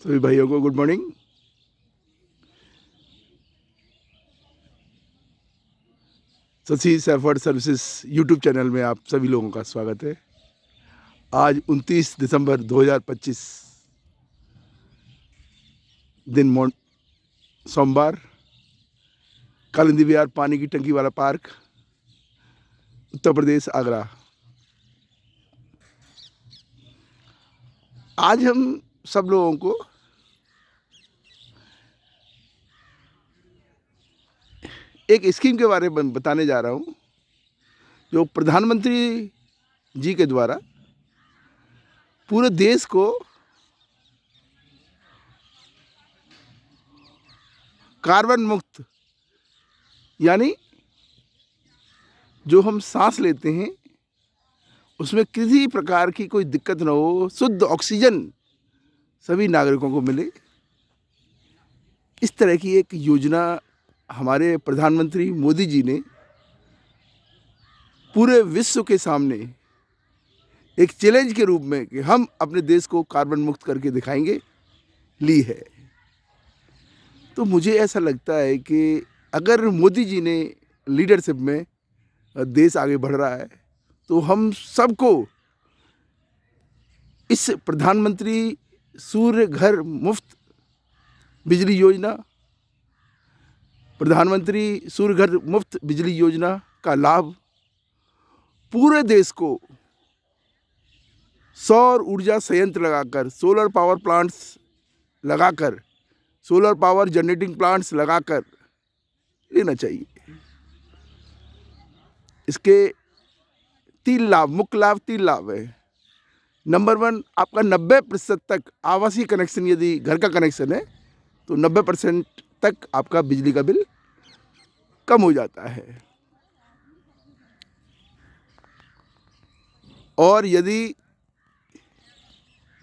सभी भाइयों को good morning. Shashi Safford services YouTube channel में आप सभी लोगों का स्वागत है। आज 29 दिसंबर 2025 दिन सोमवार, कालिंदी विहार पानी की टंकी वाला पार्क, उत्तर प्रदेश, आगरा। आज हम सब लोगों को एक स्कीम के बारे में बताने जा रहा हूँ जो प्रधानमंत्री जी के द्वारा पूरे देश को कार्बन मुक्त, यानी जो हम सांस लेते हैं उसमें किसी प्रकार की कोई दिक्कत न हो, शुद्ध ऑक्सीजन सभी नागरिकों को मिले, इस तरह की एक योजना हमारे प्रधानमंत्री मोदी जी ने पूरे विश्व के सामने एक चैलेंज के रूप में कि हम अपने देश को कार्बन मुक्त करके दिखाएंगे, ली है। तो मुझे ऐसा लगता है कि अगर मोदी जी ने लीडरशिप में देश आगे बढ़ रहा है तो हम सबको इस प्रधानमंत्री सूर्य घर मुफ्त बिजली योजना, प्रधानमंत्री सूर्य घर मुफ्त बिजली योजना का लाभ पूरे देश को सौर ऊर्जा संयंत्र लगाकर, सोलर पावर प्लांट्स लगाकर, सोलर पावर जनरेटिंग प्लांट्स लगाकर लेना चाहिए। इसके मुख्य लाभ तीन लाभ है। नंबर 1, आपका 90% तक आवासीय कनेक्शन, यदि घर का कनेक्शन है तो 90% तक आपका बिजली का बिल कम हो जाता है। और यदि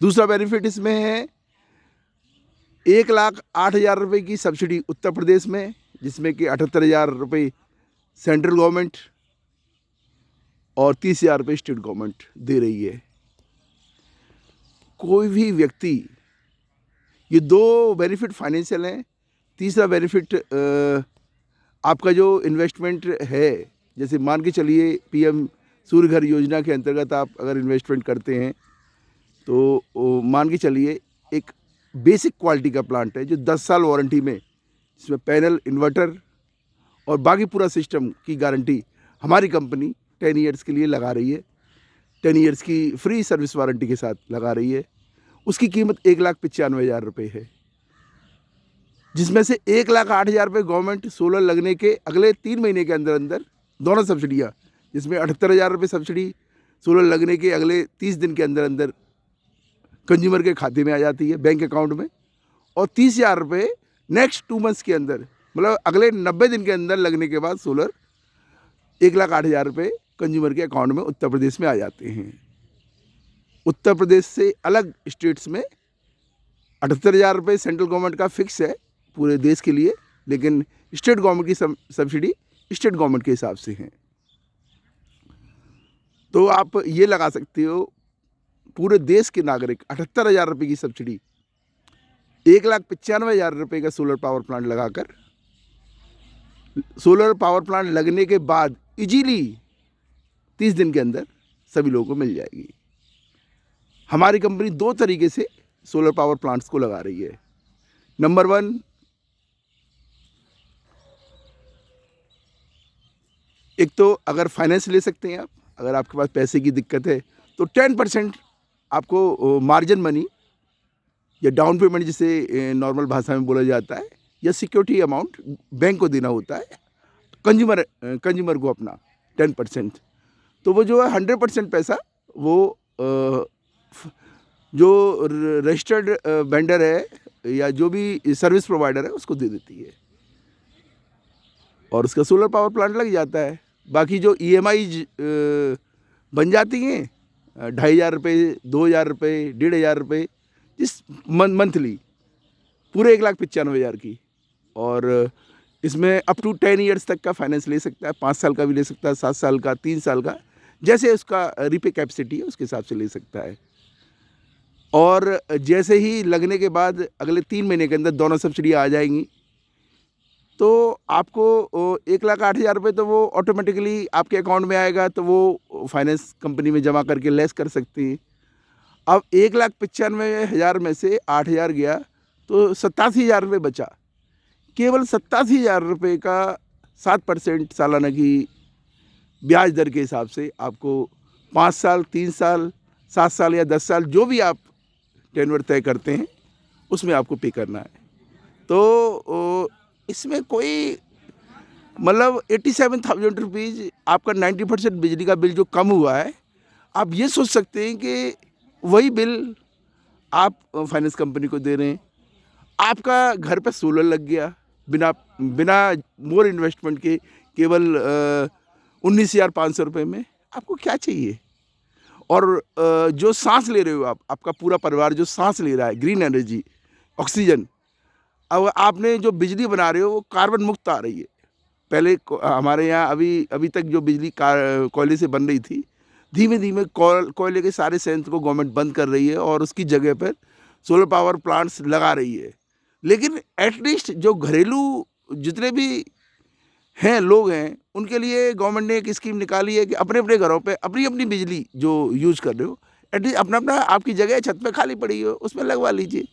दूसरा बेनिफिट इसमें है, 1,08,000 रुपये की सब्सिडी उत्तर प्रदेश में, जिसमें कि 78,000 रुपये सेंट्रल गवर्नमेंट और 30,000 रुपये स्टेट गवर्नमेंट दे रही है। कोई भी व्यक्ति, ये दो बेनिफिट फाइनेंशियल हैं। तीसरा बेनिफिट आपका जो इन्वेस्टमेंट है, जैसे मान के चलिए पीएम सूर्य घर योजना के अंतर्गत आप अगर इन्वेस्टमेंट करते हैं तो मान के चलिए एक बेसिक क्वालिटी का प्लांट है जो 10 साल वारंटी में, जिसमें पैनल, इन्वर्टर और बाकी पूरा सिस्टम की गारंटी हमारी कंपनी 10 ईयर्स के लिए लगा रही है। 10 ईयर्स की फ्री सर्विस वारंटी के साथ लगा रही है। उसकी कीमत 1,95,000 रुपये है, जिसमें से 1,08,000 रुपये गवर्नमेंट सोलर लगने के अगले 3 महीने के अंदर अंदर, दोनों सब्सिडियाँ, जिसमें 78,000 रुपये सब्सिडी सोलर लगने के अगले 30 दिन के अंदर अंदर कंज्यूमर के खाते में आ जाती है, बैंक अकाउंट में, और 30,000 रुपये नेक्स्ट 2 मंथ्स के अंदर, मतलब अगले 90 दिन के अंदर लगने के बाद सोलर 1,08,000 रुपये कंज्यूमर के अकाउंट में उत्तर प्रदेश में आ जाते हैं। उत्तर प्रदेश से अलग स्टेट्स में 78,000 रुपये सेंट्रल गवर्नमेंट का फिक्स है पूरे देश के लिए, लेकिन स्टेट गवर्नमेंट की सब्सिडी स्टेट गवर्नमेंट के हिसाब से है। तो आप ये लगा सकते हो, पूरे देश के नागरिक 78,000 रुपये की सब्सिडी, 1,95,000 रुपये का सोलर पावर प्लांट लगाकर, सोलर पावर प्लांट लगने के बाद इजीली 30 दिन के अंदर सभी लोगों को मिल जाएगी। हमारी कंपनी 2 तरीके से सोलर पावर प्लांट्स को लगा रही है। नंबर 1, एक तो अगर फाइनेंस ले सकते हैं आप, अगर आपके पास पैसे की दिक्कत है तो 10% आपको मार्जिन मनी या डाउन पेमेंट, जिसे नॉर्मल भाषा में बोला जाता है, या सिक्योरिटी अमाउंट बैंक को देना होता है कंज्यूमर को अपना 10%। तो वो जो है 100% पैसा वो जो रजिस्टर्ड वेंडर है या जो भी सर्विस प्रोवाइडर है उसको दे देती है, और उसका सोलर पावर प्लांट लग जाता है। बाकी जो EMI बन जाती हैं, 2,500 रुपये, 2,000 रुपये, 1,500 रुपये, जिस मंथली, पूरे 1,95,000 की, और इसमें अप टू 10 ईयर्स तक का फाइनेंस ले सकता है, 5 साल का भी ले सकता है, 7 साल का, 3 साल का, जैसे उसका रीपे कैपेसिटी है उसके हिसाब से ले सकता है। और जैसे ही लगने के बाद अगले 3 महीने के अंदर दोनों सब्सिडी आ जाएंगी, तो आपको 1,08,000 रुपये तो वो ऑटोमेटिकली आपके अकाउंट में आएगा, तो वो फाइनेंस कंपनी में जमा करके लेस कर सकती हैं। अब 1,95,000 में से 8,000 गया तो 87,000 रुपये बचा। केवल 87,000 रुपये का 7% सालाना की ब्याज दर के हिसाब से आपको 5 साल, 3 साल, 7 साल या 10 साल जो भी आप टेन्योर तय करते हैं उसमें आपको पे करना है। तो इसमें कोई मतलब 87,000 रुपीज़ आपका 90% बिजली का बिल जो कम हुआ है, आप ये सोच सकते हैं कि वही बिल आप फाइनेंस कंपनी को दे रहे हैं। आपका घर पे सोलर लग गया बिना बिना मोर इन्वेस्टमेंट के, केवल 19,500 रुपये में। आपको क्या चाहिए? और जो सांस ले रहे हो आप, आपका पूरा परिवार जो सांस ले रहा है, ग्रीन एनर्जी, ऑक्सीजन, अब आपने जो बिजली बना रहे हो वो कार्बन मुक्त आ रही है। पहले हमारे यहाँ अभी तक जो बिजली कोयले से बन रही थी, धीमे धीमे कोयले के सारे संयंत्र को गवर्नमेंट बंद कर रही है और उसकी जगह पर सोलर पावर प्लांट्स लगा रही है। लेकिन एटलीस्ट जो घरेलू जितने भी हैं लोग हैं, उनके लिए गवर्नमेंट ने एक स्कीम निकाली है कि अपने अपने घरों पे अपनी अपनी बिजली जो यूज़ कर रहे हो, एटलीस्ट अपना अपना आपकी जगह छत पे खाली पड़ी हो उसमें लगवा लीजिए।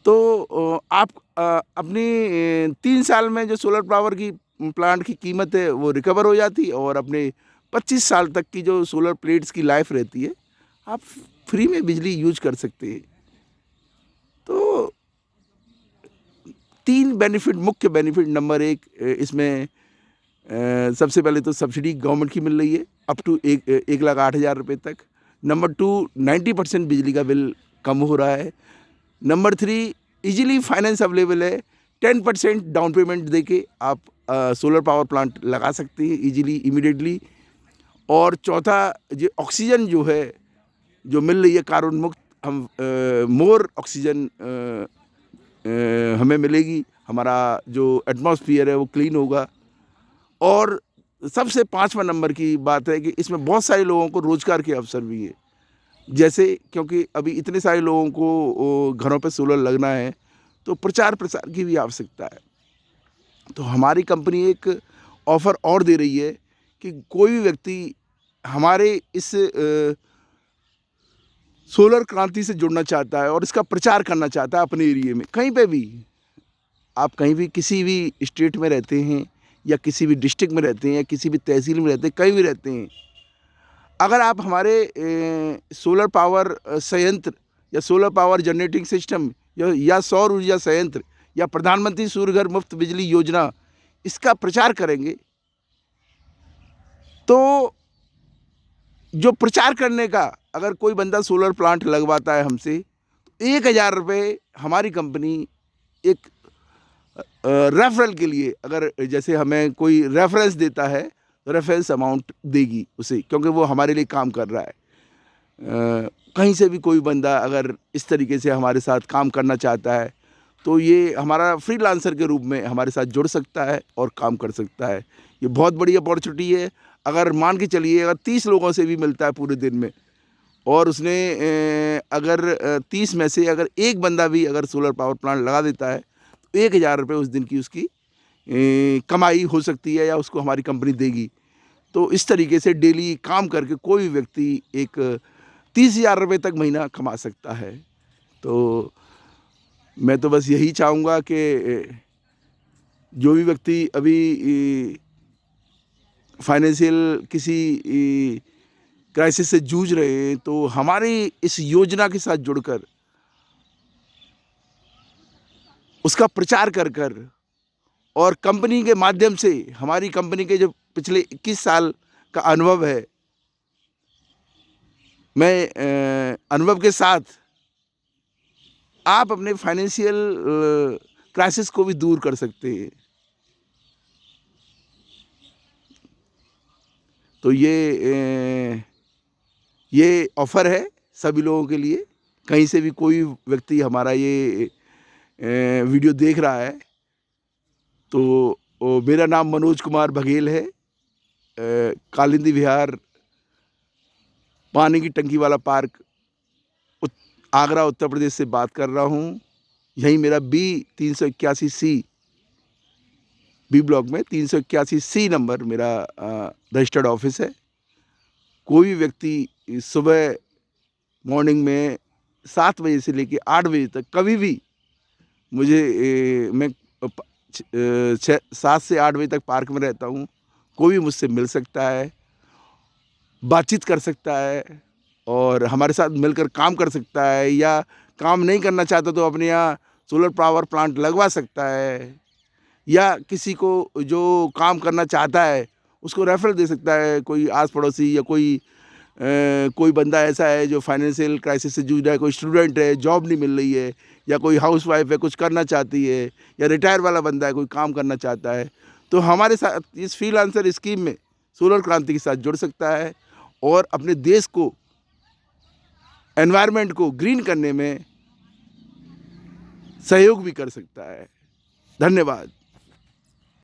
तो आप अपनी 3 साल में जो सोलर पावर की प्लांट की कीमत है वो रिकवर हो जाती है, और अपने 25 साल तक की जो सोलर प्लेट्स की लाइफ रहती है, आप फ्री में बिजली यूज कर सकते हैं। तो 3 बेनिफिट, मुख्य बेनिफिट, नंबर 1 इसमें सबसे पहले तो सब्सिडी गवर्नमेंट की मिल रही है अप टू 1,08,000 रुपये तक। नंबर 2, 90% बिजली का बिल कम हो रहा है। नंबर 3, इजीली फाइनेंस अवेलेबल है। 10% डाउन पेमेंट देके आप सोलर पावर प्लांट लगा सकते हैं इजीली, इमीडिएटली। और चौथा, ये ऑक्सीजन जो है जो मिल रही है कार्बन मुक्त, हम मोर ऑक्सीजन हमें मिलेगी, हमारा जो एटमॉस्फेयर है वो क्लीन होगा। और सबसे 5वां नंबर की बात है कि इसमें बहुत सारे लोगों को रोज़गार के अवसर भी है। जैसे क्योंकि अभी इतने सारे लोगों को घरों पे सोलर लगना है, तो प्रचार प्रसार की भी आवश्यकता है। तो हमारी कंपनी एक ऑफ़र और दे रही है कि कोई भी व्यक्ति हमारे इस सोलर क्रांति से जुड़ना चाहता है और इसका प्रचार करना चाहता है अपने एरिया में, कहीं पे भी, आप कहीं भी किसी भी स्टेट में रहते हैं या किसी भी डिस्ट्रिक्ट में रहते हैं या किसी भी तहसील में रहते हैं, कहीं भी रहते हैं, अगर आप हमारे सोलर पावर संयंत्र या सोलर पावर जनरेटिंग सिस्टम या सौर ऊर्जा संयंत्र या प्रधानमंत्री सूर्य घर मुफ्त बिजली योजना, इसका प्रचार करेंगे, तो जो प्रचार करने का अगर कोई बंदा सोलर प्लांट लगवाता है हमसे, तो 1,000 रुपये हमारी कंपनी एक रेफरल के लिए, अगर जैसे हमें कोई रेफरेंस देता है, रेफरेंस अमाउंट देगी उसे, क्योंकि वो हमारे लिए काम कर रहा है। कहीं से भी कोई बंदा अगर इस तरीके से हमारे साथ काम करना चाहता है, तो ये हमारा फ्रीलांसर के रूप में हमारे साथ जुड़ सकता है और काम कर सकता है। ये बहुत बड़ी अपॉर्चुनिटी है। अगर मान के चलिए अगर 30 लोगों से भी मिलता है पूरे दिन में, और उसने अगर 30 में से अगर एक बंदा भी अगर सोलर पावर प्लांट लगा देता है, तो 1,000 रुपये उस दिन की उसकी कमाई हो सकती है या उसको हमारी कंपनी देगी। तो इस तरीके से डेली काम करके कोई भी व्यक्ति एक 30,000 रुपये तक महीना कमा सकता है। तो मैं तो बस यही चाहूँगा कि जो भी व्यक्ति अभी फाइनेंशियल किसी क्राइसिस से जूझ रहे हैं, तो हमारी इस योजना के साथ जुड़कर उसका प्रचार कर कर और कंपनी के माध्यम से, हमारी कंपनी के जो पिछले 21 साल का अनुभव है, मैं अनुभव के साथ आप अपने फाइनेंशियल क्राइसिस को भी दूर कर सकते हैं। तो ये ऑफ़र है सभी लोगों के लिए। कहीं से भी कोई व्यक्ति हमारा ये वीडियो देख रहा है, तो मेरा नाम मनोज कुमार बघेल है। कालिंदी विहार, पानी की टंकी वाला पार्क, आगरा उत्तर प्रदेश से बात कर रहा हूँ। यही मेरा B 381C बी ब्लॉक में 381C नंबर मेरा रजिस्टर्ड ऑफिस है। कोई भी व्यक्ति सुबह मॉर्निंग में 7 बजे से लेके 8 बजे तक कभी भी मुझे मैं 7 से 8 बजे तक पार्क में रहता हूँ। कोई भी मुझसे मिल सकता है, बातचीत कर सकता है और हमारे साथ मिलकर काम कर सकता है, या काम नहीं करना चाहता तो अपने यहाँ सोलर पावर प्लांट लगवा सकता है, या किसी को जो काम करना चाहता है उसको रेफरल दे सकता है। कोई आस पड़ोसी या कोई बंदा ऐसा है जो फाइनेंशियल क्राइसिस से जूझ रहा है, कोई स्टूडेंट है, जॉब नहीं मिल रही है, या कोई हाउसवाइफ है, कुछ करना चाहती है, या रिटायर वाला बंदा है, कोई काम करना चाहता है, तो हमारे साथ इस फ्रीलांसर स्कीम में सोलर क्रांति के साथ जुड़ सकता है और अपने देश को, एनवायरनमेंट को ग्रीन करने में सहयोग भी कर सकता है। धन्यवाद।